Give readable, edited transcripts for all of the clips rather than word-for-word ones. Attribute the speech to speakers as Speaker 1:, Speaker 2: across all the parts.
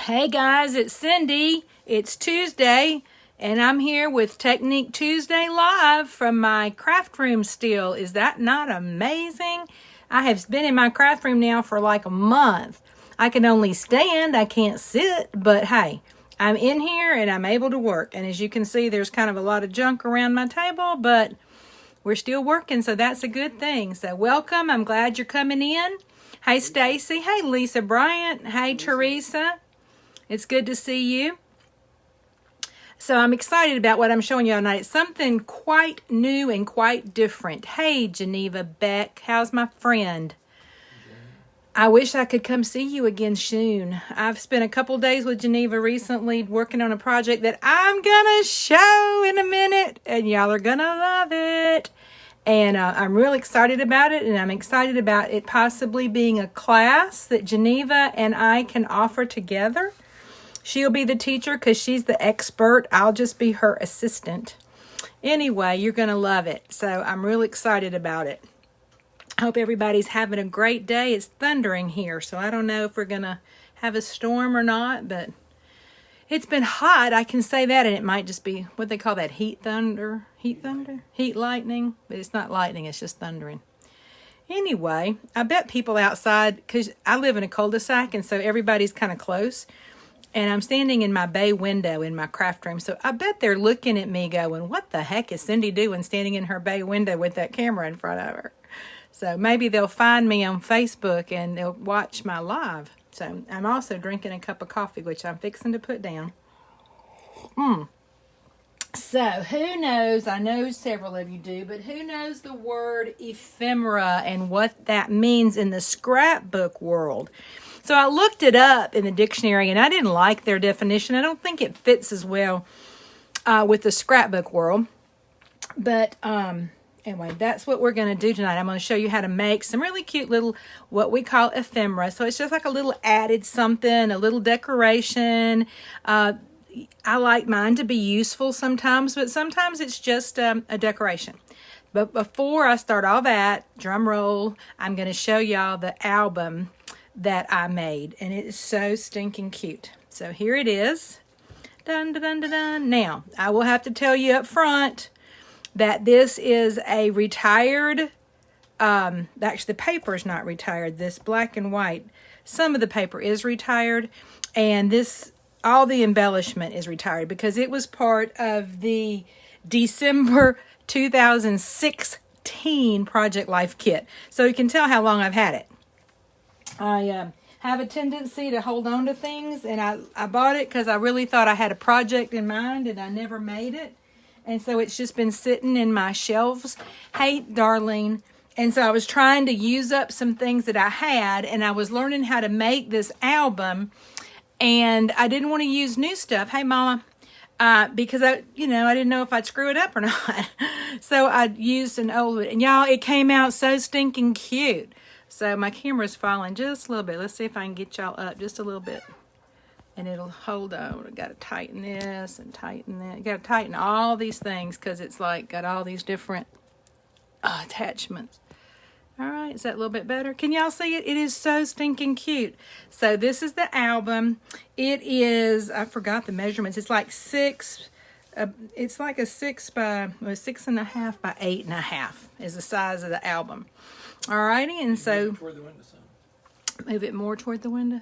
Speaker 1: Hey guys, it's Cindy. It's Tuesday, and I'm here with Technique Tuesday Live from my craft room still. Is that not amazing? I have been in my craft room now for like a month. I can only stand, I can't sit, but hey, I'm in here and I'm able to work. And as you can see, there's kind of a lot of junk around my table, but we're still working, so that's a good thing. So welcome. I'm glad you're coming in. Hey, Stacy. Hey, Lisa Bryant. Hey, Teresa. It's good to see you. So I'm excited about what I'm showing you tonight. It's something quite new and quite different. Hey, Geneva Beck. How's my friend? I wish I could come see you again soon. I've spent a couple days with Geneva recently working on a project that I'm going to show in a minute, and y'all are going to love it. And I'm really excited about it, and I'm excited about it possibly being a class that Geneva and I can offer together. She'll be the teacher because she's the expert. I'll just be her assistant. Anyway, you're going to love it. So I'm really excited about it. I hope everybody's having a great day. It's thundering here, so I don't know if we're going to have a storm or not, but it's been hot. I can say that, and it might just be what they call that, heat thunder? Heat thunder? Heat lightning? But it's not lightning, it's just thundering. Anyway, I bet people outside, because I live in a cul-de-sac, and so everybody's kind of close. And I'm standing in my bay window in my craft room. So I bet they're looking at me going, what the heck is Cindy doing standing in her bay window with that camera in front of her? So maybe they'll find me on Facebook and they'll watch my live. So I'm also drinking a cup of coffee, which I'm fixing to put down. So who knows, I know several of you do, but who knows the word ephemera and what that means in the scrapbook world? So I looked it up in the dictionary, and I didn't like their definition. I don't think it fits as well with the scrapbook world. But anyway, that's what we're going to do tonight. I'm going to show you how to make some really cute little, what we call ephemera. So it's just like a little added something, a little decoration. I like mine to be useful sometimes, but sometimes it's just a decoration. But before I start all that, drum roll, I'm going to show y'all the album that I made, and it is so stinking cute. So here it is. Dun, dun, dun, dun, dun. Now, I will have to tell you up front that this is a retired, actually the paper is not retired, this black and white, some of the paper is retired, and this, all the embellishment is retired because it was part of the December 2016 Project Life kit. So you can tell how long I've had it. I have a tendency to hold on to things, and I bought it because I really thought I had a project in mind, and I never made it. And so it's just been sitting in my shelves. Hey, Darlene. And so I was trying to use up some things that I had, and I was learning how to make this album, and I didn't want to use new stuff. Hey, Mama. Because I didn't know if I'd screw it up or not. So I used an old one. And y'all, it came out so stinking cute. So my camera's falling just a little bit. Let's see if I can get y'all up just a little bit. And it'll hold on. I got to tighten this and tighten that. You got to tighten all these things because it's like got all these different attachments. All right, is that a little bit better? Can y'all see it? It is so stinking cute. So this is the album. It is, I forgot the measurements. It's like it's like a 6.5 by 8.5 is the size of the album. Alrighty, and so
Speaker 2: toward the window, son.
Speaker 1: Move it more toward the window.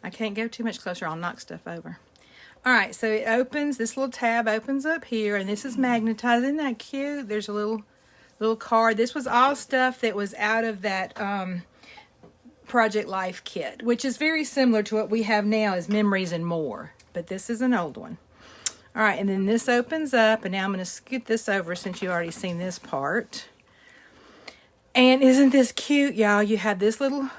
Speaker 1: I can't go too much closer. I'll knock stuff over. All right, so it opens. This little tab opens up here, and this is magnetized. Isn't that cute? There's a little card. This was all stuff that was out of that Project Life kit, which is very similar to what we have now as Memories and More, but this is an old one. All right, and then this opens up, and now I'm going to scoot this over since you've already seen this part. And isn't this cute, y'all? You have this little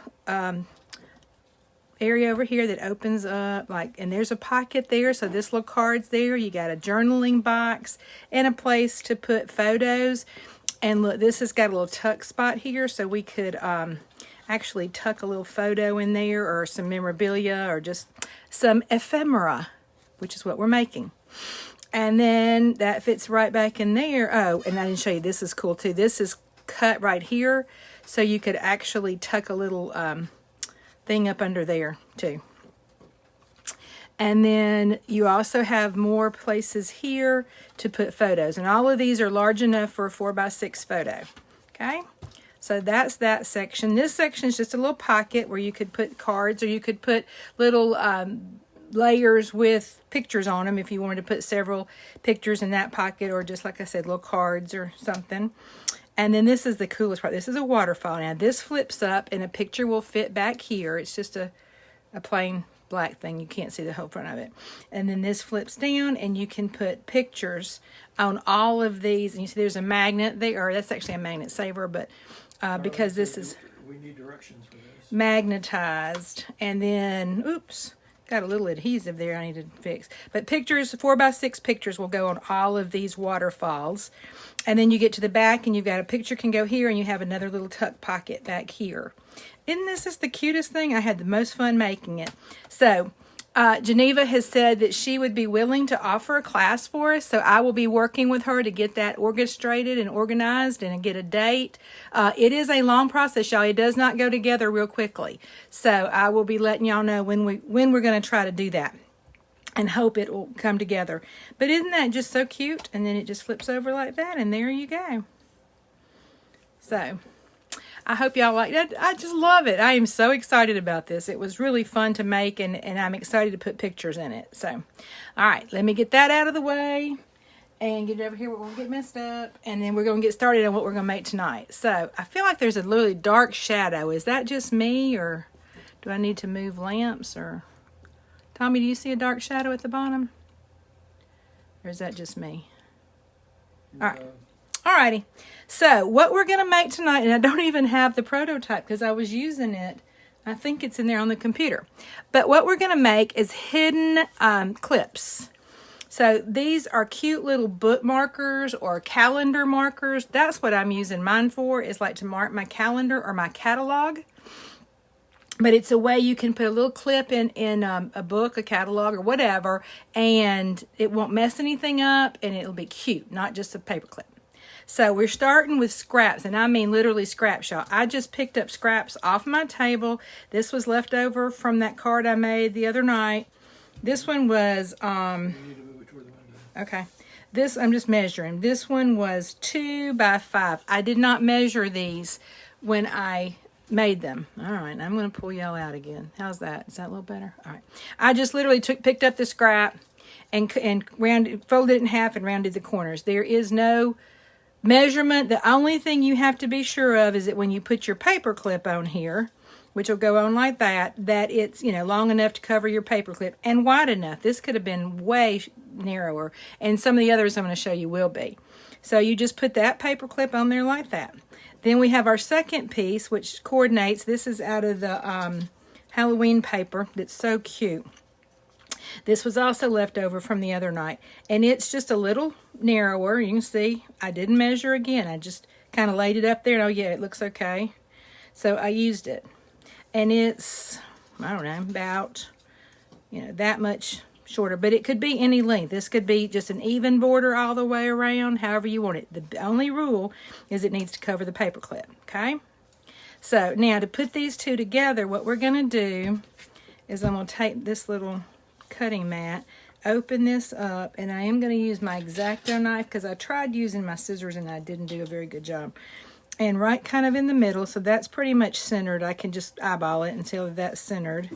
Speaker 1: area over here that opens up, and there's a pocket there, so this little card's there. You got a journaling box and a place to put photos. And look, this has got a little tuck spot here, so we could actually tuck a little photo in there, or some memorabilia, or just some ephemera, which is what we're making. And then that fits right back in there. Oh, and I didn't show you, this is cool too. This is cut right here, so you could actually tuck a little thing up under there too. And then you also have more places here to put photos. And all of these are large enough for a 4x6 photo. Okay? So that's that section. This section is just a little pocket where you could put cards, or you could put little layers with pictures on them if you wanted to put several pictures in that pocket, or just like I said, little cards or something. And then this is the coolest part. This is a waterfall. Now this flips up and a picture will fit back here. It's just a plain black thing. You can't see the whole front of it. And then this flips down and you can put pictures on all of these. And you see there's a magnet there. That's actually a magnet saver, but because this is
Speaker 2: we need directions for this.
Speaker 1: Magnetized. And then, oops, got a little adhesive there I need to fix. But pictures, 4x6 pictures will go on all of these waterfalls. And then you get to the back and you've got a picture can go here, and you have another little tuck pocket back here. Isn't this just the cutest thing? I had the most fun making it. So Geneva has said that she would be willing to offer a class for us. So I will be working with her to get that orchestrated and organized and get a date. It is a long process, y'all. It does not go together real quickly. So I will be letting y'all know when we're going to try to do that, and hope it will come together. But isn't that just so cute? And then it just flips over like that, and there you go. So I hope y'all like that. I just love it. I am so excited about this. It was really fun to make, and I'm excited to put pictures in it. So, all right, let me get that out of the way and get it over here. We're going to get messed up, and then we're going to get started on what we're going to make tonight. So I feel like there's a really dark shadow. Is that just me, or do I need to move lamps? Or Tommy, do you see a dark shadow at the bottom? Or is that just me? All right. Alrighty. So what we're going to make tonight, and I don't even have the prototype because I was using it. I think it's in there on the computer. But what we're going to make is hidden clips. So these are cute little bookmarkers or calendar markers. That's what I'm using mine for, is like to mark my calendar or my catalog. But it's a way you can put a little clip in a book, a catalog, or whatever, and it won't mess anything up, and it'll be cute, not just a paper clip. So we're starting with scraps, and I mean literally scraps, y'all. I just picked up scraps off my table. This was left over from that card I made the other night. This one was, okay. This, I'm just measuring. This one was 2 by 5. I did not measure these when I made them. All right, I'm going to pull y'all out again. How's that? Is that a little better? All right. I just literally picked up the scrap and folded it in half and rounded the corners. There is no measurement. The only thing you have to be sure of is that when you put your paper clip on here, which will go on like that it's, long enough to cover your paper clip and wide enough. This could have been way narrower, and some of the others I'm going to show you will be. So you just put that paper clip on there like that. Then we have our second piece, which coordinates. This is out of the Halloween paper that's so cute. This was also left over from the other night, and it's just a little narrower. You can see I didn't measure again. I just kind of laid it up there, and oh yeah, it looks okay. So I used it, and it's, I don't know, about that much shorter, but it could be any length. This could be just an even border all the way around, however you want it. The only rule is it needs to cover the paper clip. Okay, so now to put these two together, what we're going to do is I'm going to take this little cutting mat, open this up, and I am going to use my X-Acto knife because I tried using my scissors and I didn't do a very good job. And right kind of in the middle, so that's pretty much centered. I can just eyeball it until that's centered.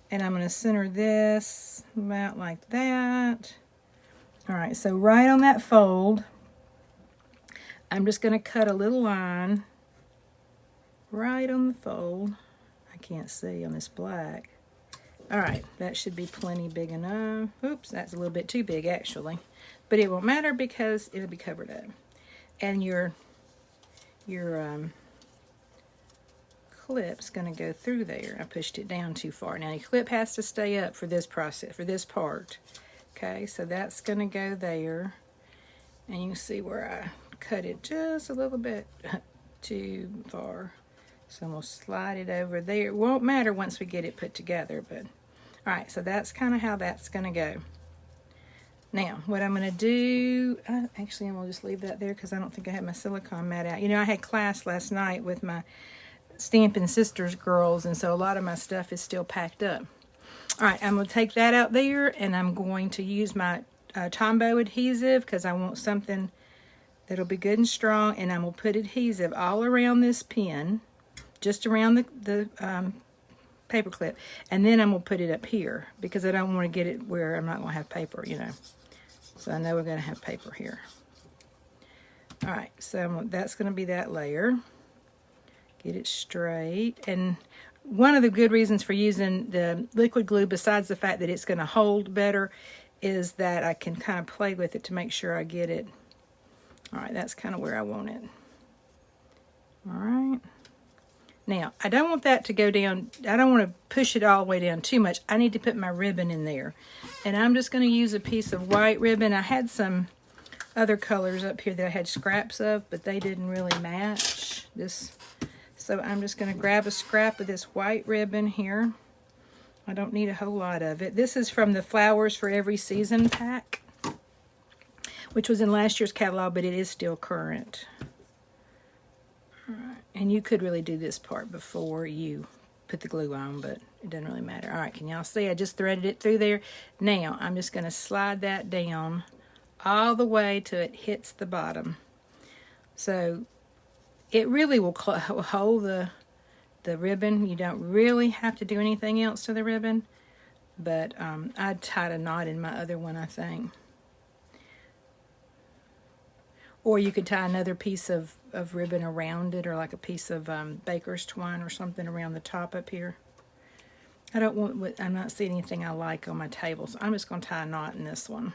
Speaker 1: And I'm going to center this about like that. All right, so right on that fold, I'm just going to cut a little line right on the fold. I can't see on this black. All right, that should be plenty big enough. Oops, that's a little bit too big actually. But it won't matter because it'll be covered up. And your clip's going to go through there. I pushed it down too far. Now your clip has to stay up for this process, for this part. Okay, so that's going to go there. And you can see where I cut it just a little bit too far. So I'm going to slide it over there. It won't matter once we get it put together, but all right, so that's kind of how that's going to go. Now, what I'm going to do, actually, I'm going to just leave that there because I don't think I have my silicone mat out. I had class last night with my Stampin' Sisters girls, and so a lot of my stuff is still packed up. All right, I'm going to take that out there, and I'm going to use my Tombow adhesive because I want something that'll be good and strong, and I'm going to put adhesive all around this pin, just around the paper clip, and then I'm going to put it up here because I don't want to get it where I'm not going to have paper, you know. So I know we're going to have paper here. All right, so that's going to be that layer. Get it straight. And one of the good reasons for using the liquid glue, besides the fact that it's going to hold better, is that I can kind of play with it to make sure I get it. All right, that's kind of where I want it. All right. Now, I don't want that to go down. I don't want to push it all the way down too much. I need to put my ribbon in there. And I'm just going to use a piece of white ribbon. I had some other colors up here that I had scraps of, but they didn't really match this. So I'm just going to grab a scrap of this white ribbon here. I don't need a whole lot of it. This is from the Flowers for Every Season pack, which was in last year's catalog, but it is still current. All right. And you could really do this part before you put the glue on, but it doesn't really matter. All right, can y'all see? I just threaded it through there. Now, I'm just going to slide that down all the way till it hits the bottom. So it really will hold the ribbon. You don't really have to do anything else to the ribbon, but I tied a knot in my other one, I think. Or you could tie another piece of ribbon around it, or like a piece of baker's twine or something around the top up here. I'm not seeing anything I like on my table, so I'm just going to tie a knot in this one.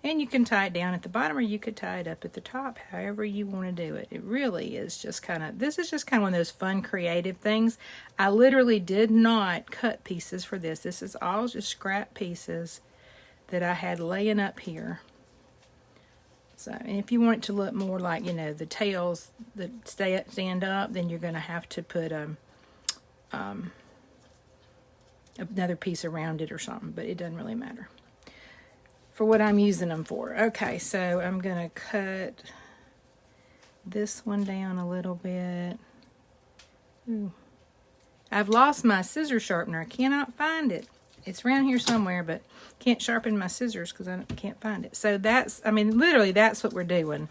Speaker 1: And you can tie it down at the bottom, or you could tie it up at the top, however you want to do it. It really is just this is just kind of one of those fun, creative things. I literally did not cut pieces for this. This is all just scrap pieces that I had laying up here. So, and if you want it to look more like, you know, the tails that stand up, then you're going to have to put another piece around it or something, but it doesn't really matter for what I'm using them for. Okay, so I'm going to cut this one down a little bit. Ooh. I've lost my scissor sharpener. I cannot find it. It's around here somewhere, but can't sharpen my scissors because I can't find it. So that's, I mean, literally that's what we're doing.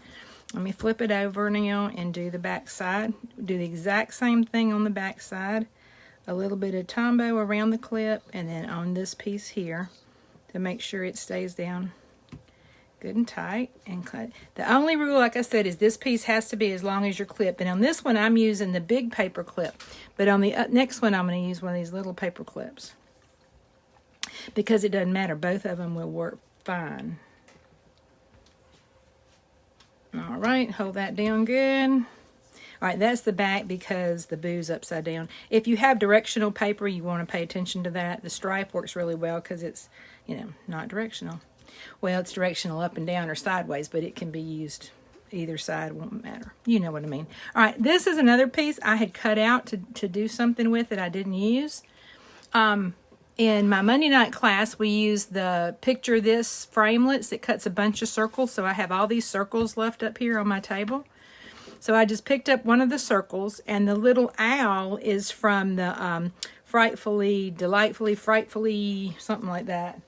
Speaker 1: Let me flip it over now and do the back side. Do the exact same thing on the back side. A little bit of Tombow around the clip, and then on this piece here to make sure it stays down good and tight and cut. The only rule, like I said, is this piece has to be as long as your clip. And on this one, I'm using the big paper clip. But on the next one, I'm going to use one of these little paper clips, because it doesn't matter. Both of them will work fine. All right, hold that down good. All right, that's the back because the boo's upside down. If you have directional paper, you want to pay attention to that. The stripe works really well because it's, you know, not directional. Well, it's directional up and down or sideways, but it can be used either side. Won't matter. You know what I mean. All right, this is another piece I had cut out to do something with that I didn't use. In my Monday night class, we used the Picture This framelits that cuts a bunch of circles. So I have all these circles left up here on my table. So I just picked up one of the circles, and the little owl is from the Frightfully, Delightfully, Frightfully, something like that.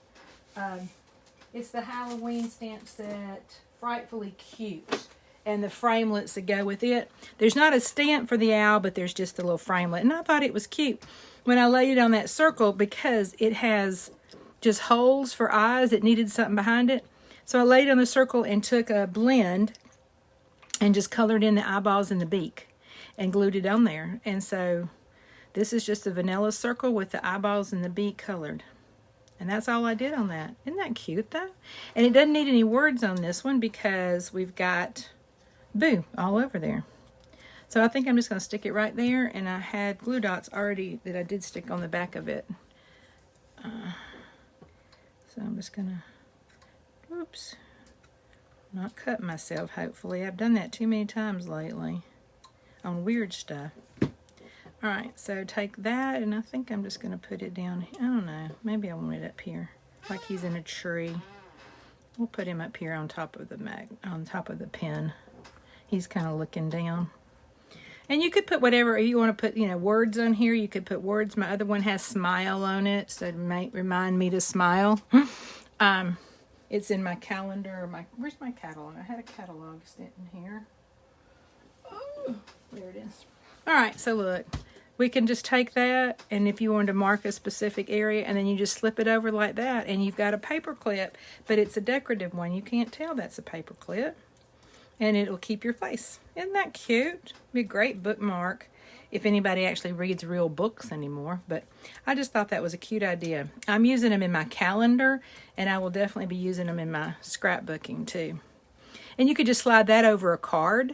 Speaker 1: It's the Halloween stamp set, Frightfully Cute, and the framelits that go with it. There's not a stamp for the owl, but there's just a little framelit, and I thought it was cute when I laid it on that circle because it has just holes for eyes. It needed something behind it. So I laid it on the circle and took a blend and just colored in the eyeballs and the beak and glued it on there. And so this is just a vanilla circle with the eyeballs and the beak colored. And that's all I did on that. Isn't that cute though? And it doesn't need any words on this one because we've got Boo all over there. So I think I'm just going to stick it right there, and I had glue dots already that I did stick on the back of it. So I'm just going to, oops, not cut myself, hopefully. I've done that too many times lately on weird stuff. All right, so take that, and I think I'm just going to put it down. I don't know, maybe I want it up here, like he's in a tree. We'll put him up here on top of the pen. He's kind of looking down. And you could put whatever you want to put, you know, words on here. You could put words. My other one has smile on it, so it might remind me to smile. It's in my calendar. Where's my catalog? I had a catalog sitting here. Oh, there it is. All right, so look. We can just take that, and if you want to mark a specific area, and then you just slip it over like that, and you've got a paper clip, but it's a decorative one. You can't tell that's a paper clip, and it'll keep your face. Isn't that cute? Be a great bookmark if anybody actually reads real books anymore, but I just thought that was a cute idea. I'm using them in my calendar, and I will definitely be using them in my scrapbooking too. And you could just slide that over a card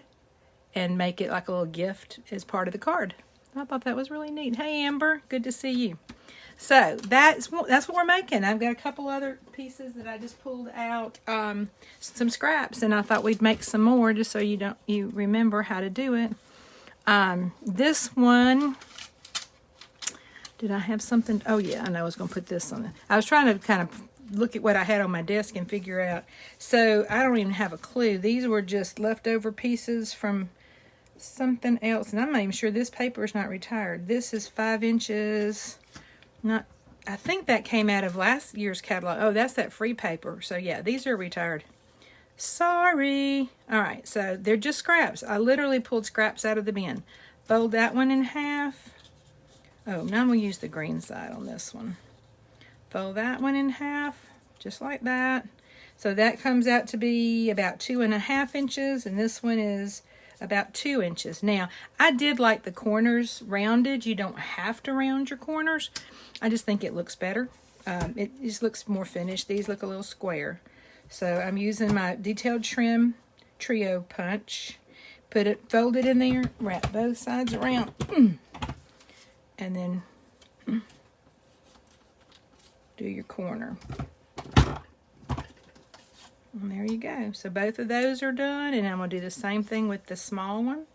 Speaker 1: and make it like a little gift as part of the card. I thought that was really neat. Hey, Amber, good to see you. So that's what we're making. I've got a couple other pieces that I just pulled out, some scraps, and I thought we'd make some more just so you remember how to do it. This one, did I have something? Oh yeah, I know I was going to put this on. I was trying to kind of look at what I had on my desk and figure out. So I don't even have a clue. These were just leftover pieces from something else, and I'm not even sure this paper is not retired. This is 5 inches. I think that came out of last year's catalog. Oh, that's that free paper. So yeah, these are retired. Sorry. All right, so they're just scraps. I literally pulled scraps out of the bin. Fold that one in half. Oh, now I'm gonna use the green side on this one. Fold that one in half, just like that. So that comes out to be about 2.5 inches, and this one is about 2 inches. Now, I did like the corners rounded. You don't have to round your corners. I just think it looks better. It just looks more finished. These look a little square. So I'm using my detailed trim trio punch. Fold it in there, wrap both sides around, and then do your corner. And there you go. So both of those are done, and I'm going to do the same thing with the small one.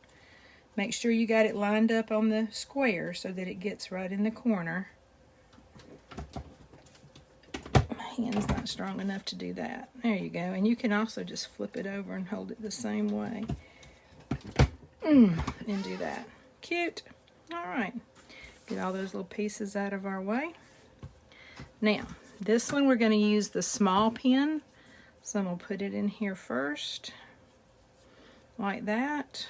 Speaker 1: Make sure you got it lined up on the square so that it gets right in the corner. My hand's not strong enough to do that. There you go. And you can also just flip it over and hold it the same way. And do that. Cute. All right. Get all those little pieces out of our way. Now, this one we're going to use the small pen. So I'm going to put it in here first, like that.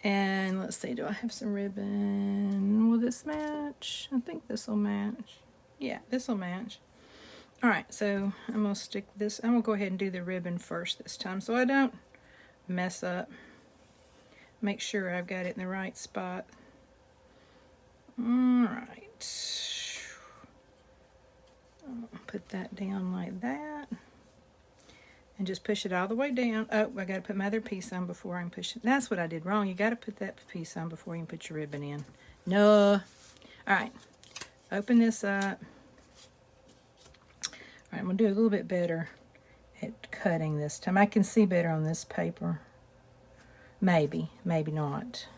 Speaker 1: And let's see, do I have some ribbon? Will this match? I think this will match. Yeah, this will match. All right, so I'm going to stick this. I'm going to go ahead and do the ribbon first this time so I don't mess up. Make sure I've got it in the right spot. All right. I'm going to put that down like that. And just push it all the way down. Oh, I got to put my other piece on before I can push it. That's what I did wrong. You got to put that piece on before you can put your ribbon in. No. All right. Open this up. All right, I'm going to do a little bit better at cutting this time. I can see better on this paper. Maybe. Maybe not.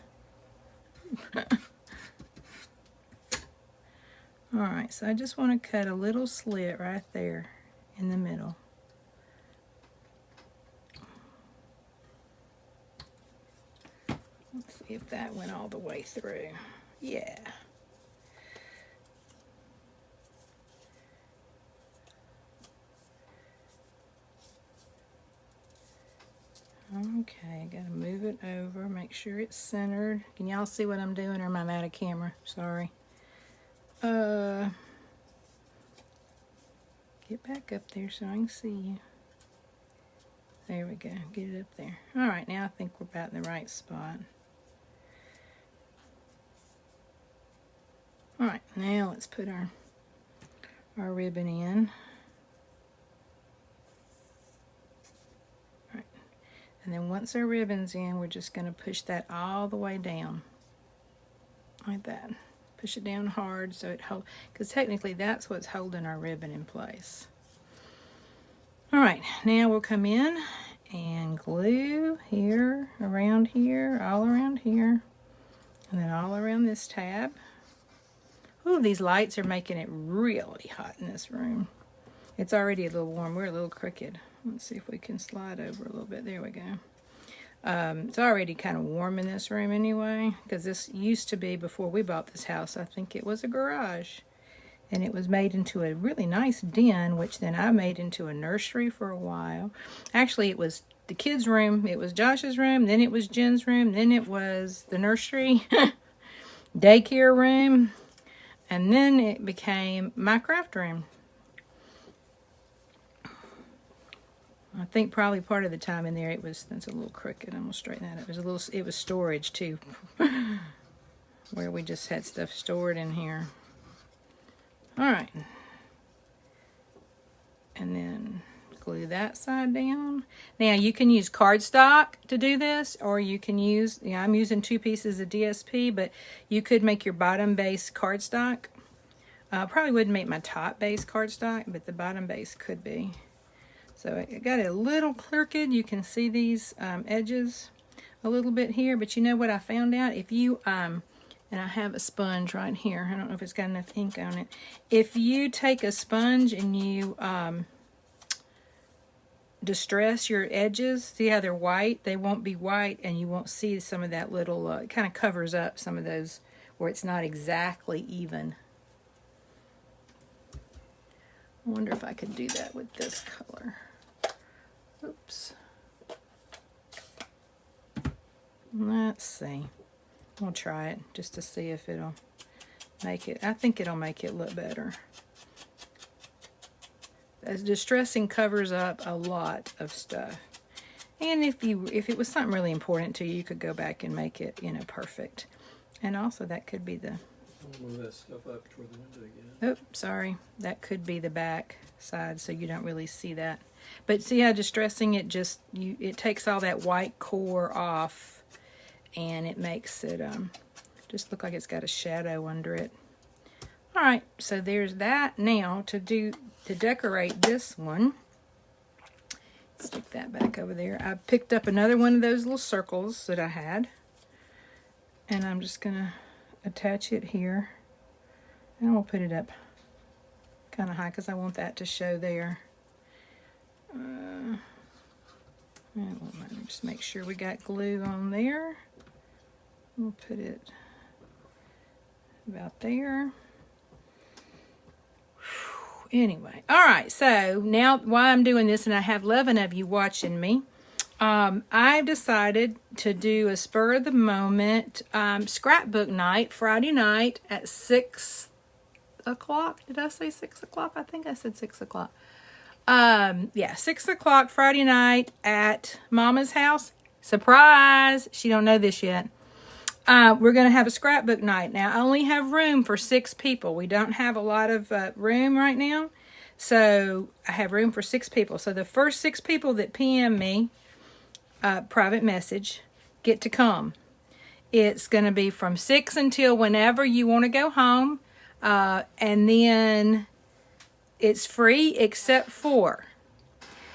Speaker 1: All right, so I just want to cut a little slit right there in the middle. Let's see if that went all the way through. Yeah. Okay, gotta move it over, make sure it's centered. Can y'all see what I'm doing, or am I out of camera? Sorry. Get back up there so I can see you. There we go, get it up there. All right, now I think we're about in the right spot. All right, now let's put our ribbon in. All right, and then once our ribbon's in, we're just going to push that all the way down, like that. Push it down hard so it holds, because technically that's what's holding our ribbon in place. All right, now we'll come in and glue here, around here, all around here, and then all around this tab. Ooh, these lights are making it really hot in this room. It's already a little warm. We're a little crooked. Let's see if we can slide over a little bit. There we go. It's already kind of warm in this room anyway, because this used to be, before we bought this house, I think it was a garage. And it was made into a really nice den, which then I made into a nursery for a while. Actually, it was the kids' room. It was Josh's room. Then it was Jen's room. Then it was the nursery, daycare room. And then it became my craft room. I think probably part of the time in there that's a little crooked. I'm gonna straighten that up. It was storage too, where we just had stuff stored in here. All right, and then glue that side down. Now you can use cardstock to do this, or you can use, I'm using 2 pieces of DSP, but you could make your bottom base cardstock. Probably wouldn't make my top base cardstock, but the bottom base could be. So I got it a little crooked. You can see these edges a little bit here, but you know what I found out? If you, and I have a sponge right here. I don't know if it's got enough ink on it. If you take a sponge and you distress your edges, see how they're white? They won't be white, and you won't see some of that little, it kind of covers up some of those where it's not exactly even. I wonder if I could do that with this color. Oops. Let's see. We'll try it just to see if it'll make it. I think it'll make it look better. As distressing covers up a lot of stuff. And if it was something really important to you, you could go back and make it, perfect. And also that could be the,
Speaker 2: Move that stuff up toward the window again.
Speaker 1: oh, sorry. That could be the back side, so you don't really see that. But see how distressing it it takes all that white core off, and it makes it just look like it's got a shadow under it. All right, so there's that. Now to decorate this one, stick that back over there. I picked up another one of those little circles that I had, and I'm just gonna attach it here, and we'll put it up kind of high because I want that to show there. Just make sure we got glue on there. We'll put it about there. Anyway, all right, so now while I'm doing this, and I have 11 of you watching me, I've decided to do a spur of the moment scrapbook night, Friday night at 6 o'clock. Did I say 6 o'clock? I think I said 6 o'clock. Yeah, 6 o'clock Friday night at Mama's house. Surprise! She don't know this yet. We're going to have a scrapbook night. Now, I only have room for 6 people. We don't have a lot of room right now. So, I have room for 6 people. So, the first 6 people that PM me, private message, get to come. It's going to be from 6 until whenever you want to go home. And then it's free except for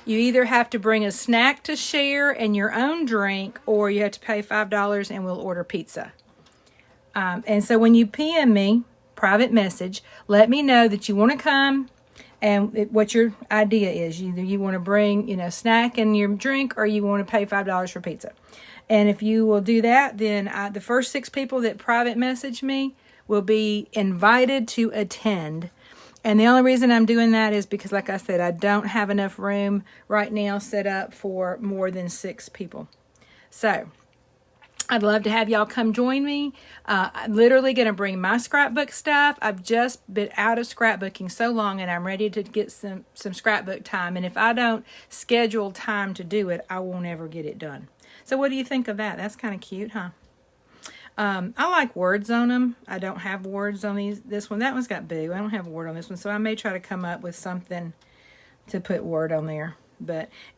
Speaker 1: you either have to bring a snack to share and your own drink, or you have to pay $5 and we'll order pizza. And so when you PM me, private message, let me know that you want to come and what your idea is. Either you want to bring, snack and your drink, or you want to pay $5 for pizza. And if you will do that, then the first 6 people that private message me will be invited to attend. And the only reason I'm doing that is because, like I said, I don't have enough room right now set up for more than 6 people. So, I'd love to have y'all come join me. I'm literally going to bring my scrapbook stuff. I've just been out of scrapbooking so long, and I'm ready to get some scrapbook time. And if I don't schedule time to do it, I won't ever get it done. So what do you think of that? That's kind of cute, huh? I like words on them. I don't have words on this one. That one's got boo. I don't have a word on this one. So I may try to come up with something to put word on there.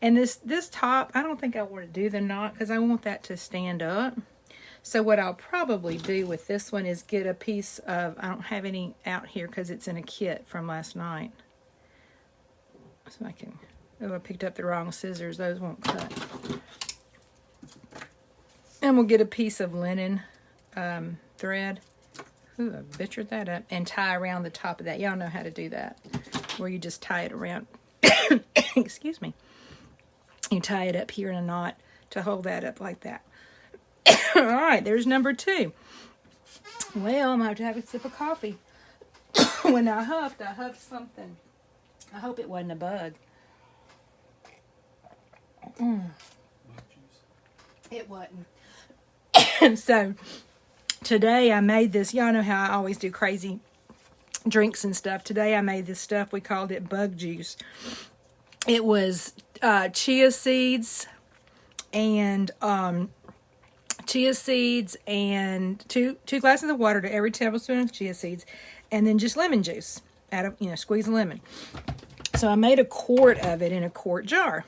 Speaker 1: And this top, I don't think I want to do the knot because I want that to stand up. So what I'll probably do with this one is get a piece of, I don't have any out here because it's in a kit from last night. So I picked up the wrong scissors. Those won't cut. And we'll get a piece of linen thread. Ooh, I butchered that up. And tie around the top of that. Y'all know how to do that. Where you just tie it around. Excuse me. You tie it up here in a knot to hold that up like that. All right, there's number 2. Well, I'm going to have a sip of coffee. When I huffed something. I hope it wasn't a bug. It wasn't. So, today I made this. Y'all know how I always do crazy drinks and stuff. Today I made this stuff. We called it bug juice. It was chia seeds and two glasses of water to every tablespoon of chia seeds, and then just lemon juice. Squeeze a lemon. So I made a quart of it in a quart jar.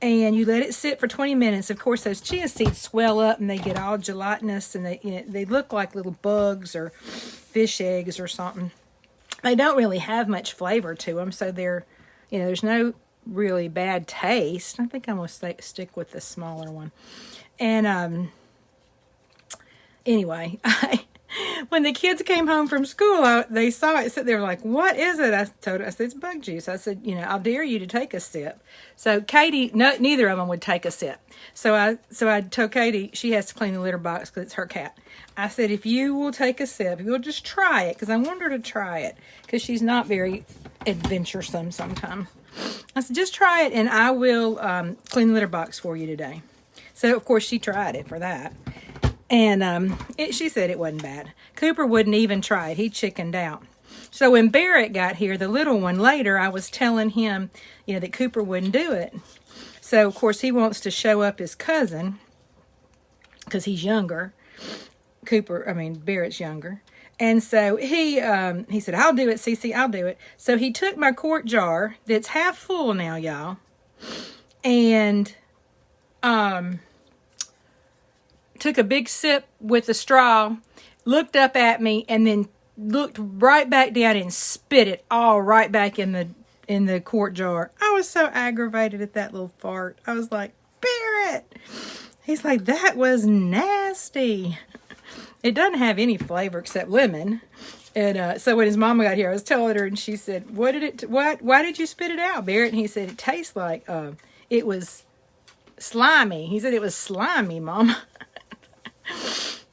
Speaker 1: And you let it sit for 20 minutes. Of course, those chia seeds swell up and they get all gelatinous, and they look like little bugs or fish eggs or something. They don't really have much flavor to them, so there's no really bad taste. I think I'm going to stick with the smaller one. And anyway, when the kids came home from school, they saw it. So they were like, "What is it?" I said, "It's bug juice." I said, "I'll dare you to take a sip." So Katie, neither of them would take a sip. So I told Katie she has to clean the litter box because it's her cat. I said, "If you will take a sip, if you'll just try it," because I want her to try it because she's not very adventuresome sometimes. I said, "Just try it, and I will clean the litter box for you today." So of course she tried it for that. And she said it wasn't bad. Cooper wouldn't even try it. He chickened out. So when Barrett got here, the little one, later, I was telling him, that Cooper wouldn't do it. So, of course, he wants to show up his cousin because he's younger. Barrett's younger. And so he said, "I'll do it, Cece, I'll do it." So he took my quart jar that's half full now, y'all, and took a big sip with a straw, looked up at me, and then looked right back down and spit it all right back in the quart jar. I was so aggravated at that little fart. I was like, "Barrett!" He's like, "That was nasty." It doesn't have any flavor except lemon. And so when his mama got here, I was telling her, and she said, why did you spit it out, Barrett? And he said, "It tastes like it was slimy." He said, "It was slimy, Mom."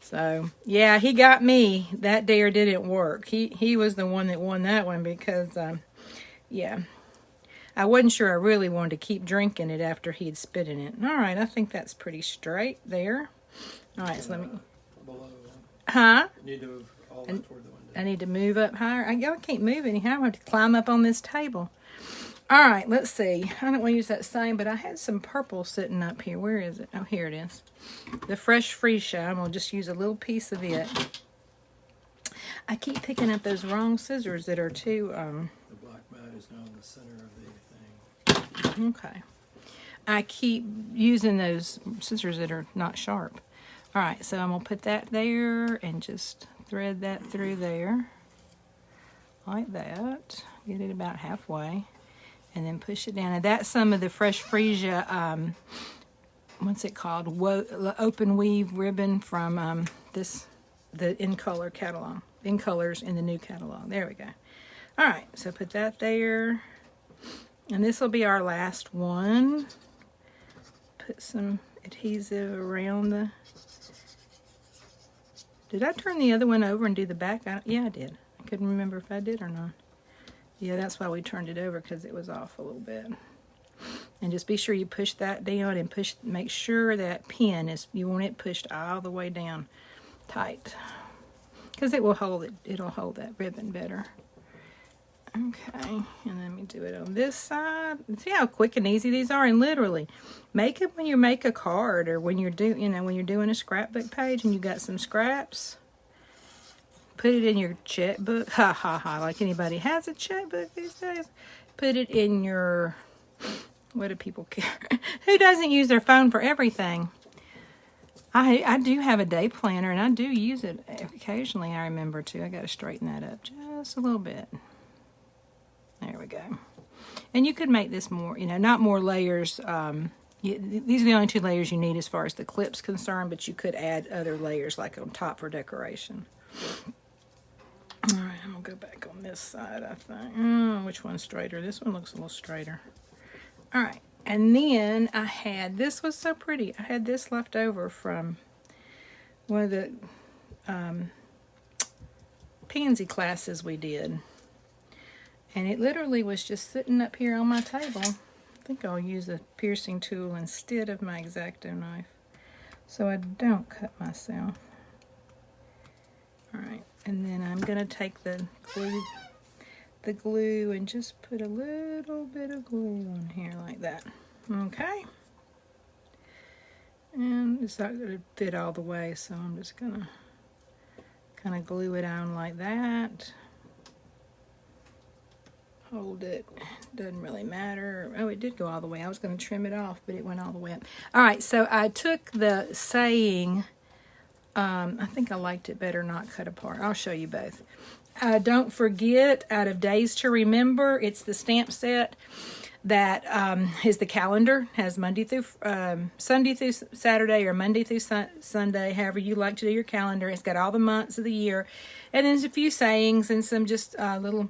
Speaker 1: So, yeah, he got me. That dare didn't work. He was the one that won that one because, I wasn't sure I really wanted to keep drinking it after he'd spit in it. All right, I think that's pretty straight there. All right, so let me...
Speaker 2: Below.
Speaker 1: Huh?
Speaker 2: You need to move all the way toward the window.
Speaker 1: I need to move up higher. I can't move anyhow. I have to climb up on this table. All right, let's see. I don't want to use that same, but I had some purple sitting up here. Where is it? Oh, here it is. The Fresh Freesia. I'm going to just use a little piece of it. I keep picking up those wrong scissors that are too...
Speaker 2: The black mat is now in the center of the thing.
Speaker 1: Okay. I keep using those scissors that are not sharp. All right, so I'm going to put that there and just thread that through there. Like that. Get it about halfway. And then push it down. And that's some of the Fresh Freesia, what's it called? Open weave ribbon from the In Color catalog. In Colors in the new catalog. There we go. All right, so put that there. And this will be our last one. Put some adhesive around the... Did I turn the other one over and do the back? Yeah, I did. I couldn't remember if I did or not. Yeah, that's why we turned it over, because it was off a little bit. And just be sure you push that down and make sure that pin is, you want it pushed all the way down tight. Because it will hold it, it'll hold that ribbon better. Okay, and let me do it on this side. See how quick and easy these are? And literally, make it when you make a card or when you're doing a scrapbook page and you got some scraps. Put it in your checkbook. Ha ha ha. Like anybody has a checkbook these days. Put it in your... What do people care? Who doesn't use their phone for everything? I do have a day planner, and I do use it occasionally. I remember to. I got to straighten that up just a little bit. There we go. And you could make this more, not more layers. These are the only 2 layers you need as far as the clip's concerned, but you could add other layers like on top for decoration. All right, I'm going to go back on this side, I think. Which one's straighter? This one looks a little straighter. All right, And then I had, this was so pretty. I had this left over from one of the pansy classes we did. And it literally was just sitting up here on my table. I think I'll use a piercing tool instead of my X-Acto knife, so I don't cut myself. Alright, and then I'm going to take the glue and just put a little bit of glue on here like that. Okay? And it's not going to fit all the way, so I'm just going to kind of glue it on like that. Hold it. Doesn't really matter. Oh, it did go all the way. I was going to trim it off, but it went all the way up. All right, so I took the saying. I think I liked it better not cut apart. I'll show you both. Don't forget, out of Days to Remember, it's the stamp set that is the calendar. Has Monday through Sunday through Saturday, or Monday through Sunday, however you like to do your calendar. It's got all the months of the year, and then there's a few sayings and some just little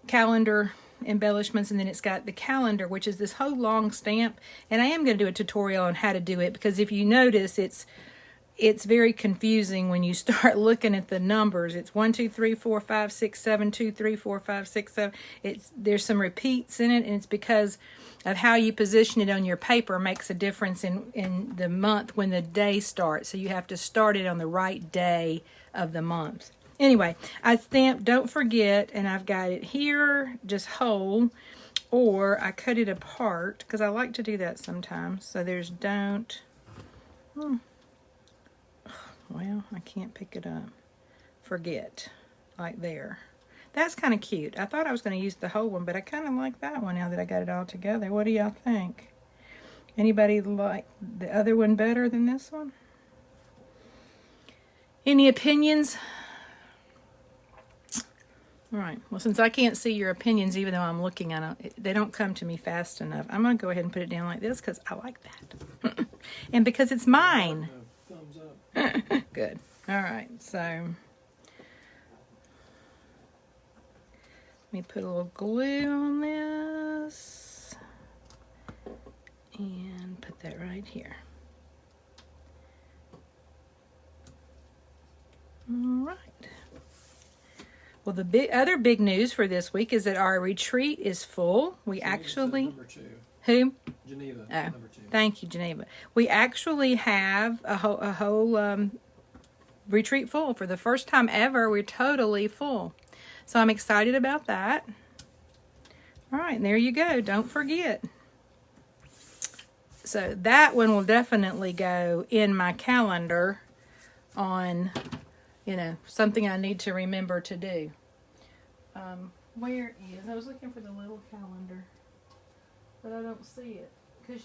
Speaker 1: calendar embellishments, and then it's got the calendar, which is this whole long stamp. And I am going to do a tutorial on how to do it, because if you notice, it's very confusing when you start looking at the numbers. It's 1 2 3 4 5 6 7 2 3 4 5 6 7. There's some repeats in it, and it's because of how you position it on your paper makes a difference in the month when the day starts. So you have to start it on the right day of the month. Anyway, I stamped Don't Forget, and I've got it here just whole, or I cut it apart because I like to do that sometimes. So there's Don't. Well, I can't pick it up. Forget, like there. That's kind of cute. I thought I was going to use the whole one, but I kind of like that one now that I got it all together. What do y'all think? Anybody like the other one better than this one? Any opinions? All right. Well, since I can't see your opinions, even though I'm looking at them, they don't come to me fast enough. I'm going to go ahead and put it down like this because I like that. And because it's mine.
Speaker 2: Thumbs up.
Speaker 1: Good. All right. So let me put a little glue on this and put that right here. All right. Well, the other big news for this week is that our retreat is full. We actually...
Speaker 2: Number 2.
Speaker 1: Who?
Speaker 2: Geneva.
Speaker 1: Oh,
Speaker 2: Number 2.
Speaker 1: thank you, Geneva. We actually have a whole retreat full. For the first time ever, we're totally full. So I'm excited about that. All right, and there you go. Don't forget. So that one will definitely go in my calendar on... something I need to remember to do. Where is? I was looking for the little calendar, but I don't see it. Because,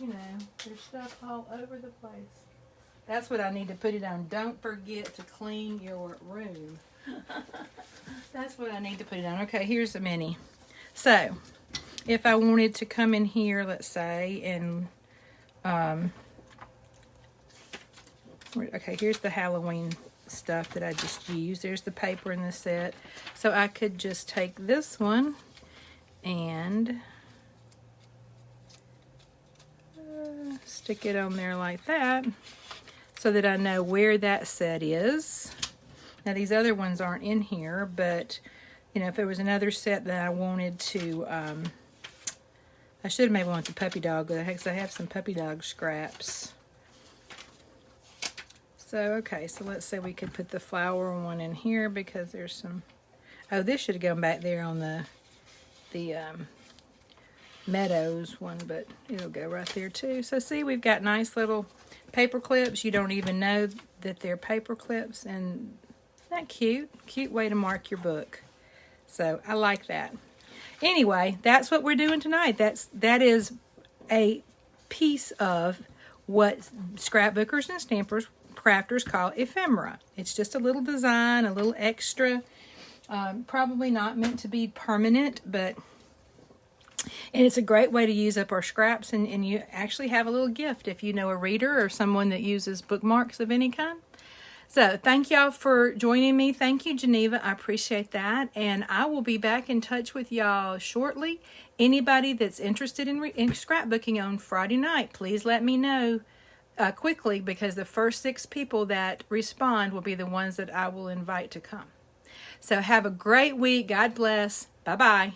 Speaker 1: there's stuff all over the place. That's what I need to put it on. Don't forget to clean your room. That's what I need to put it on. Okay, here's the mini. So, if I wanted to come in here, let's say, and... okay, here's the Halloween stuff that I just used. There's the paper in the set. So I could just take this one and stick it on there like that so that I know where that set is. Now these other ones aren't in here, but if there was another set that I wanted to, I should have maybe went the puppy dog, because I have some puppy dog scraps. So, okay, so let's say we could put the flower one in here because there's some... Oh, this should have gone back there on the Meadows one, but it'll go right there too. So, see, we've got nice little paper clips. You don't even know that they're paper clips, and isn't that cute? Cute way to mark your book. So, I like that. Anyway, that's what we're doing tonight. That is a piece of what scrapbookers and stampers crafters call ephemera. It's just a little design, a little extra, probably not meant to be permanent, and it's a great way to use up our scraps, and you actually have a little gift if you know a reader or someone that uses bookmarks of any kind. So thank y'all for joining me. Thank you, Geneva. I appreciate that. And I will be back in touch with y'all shortly. Anybody that's interested in scrapbooking on Friday night, please let me know quickly, because the first 6 people that respond will be the ones that I will invite to come. So have a great week. God bless. Bye-bye.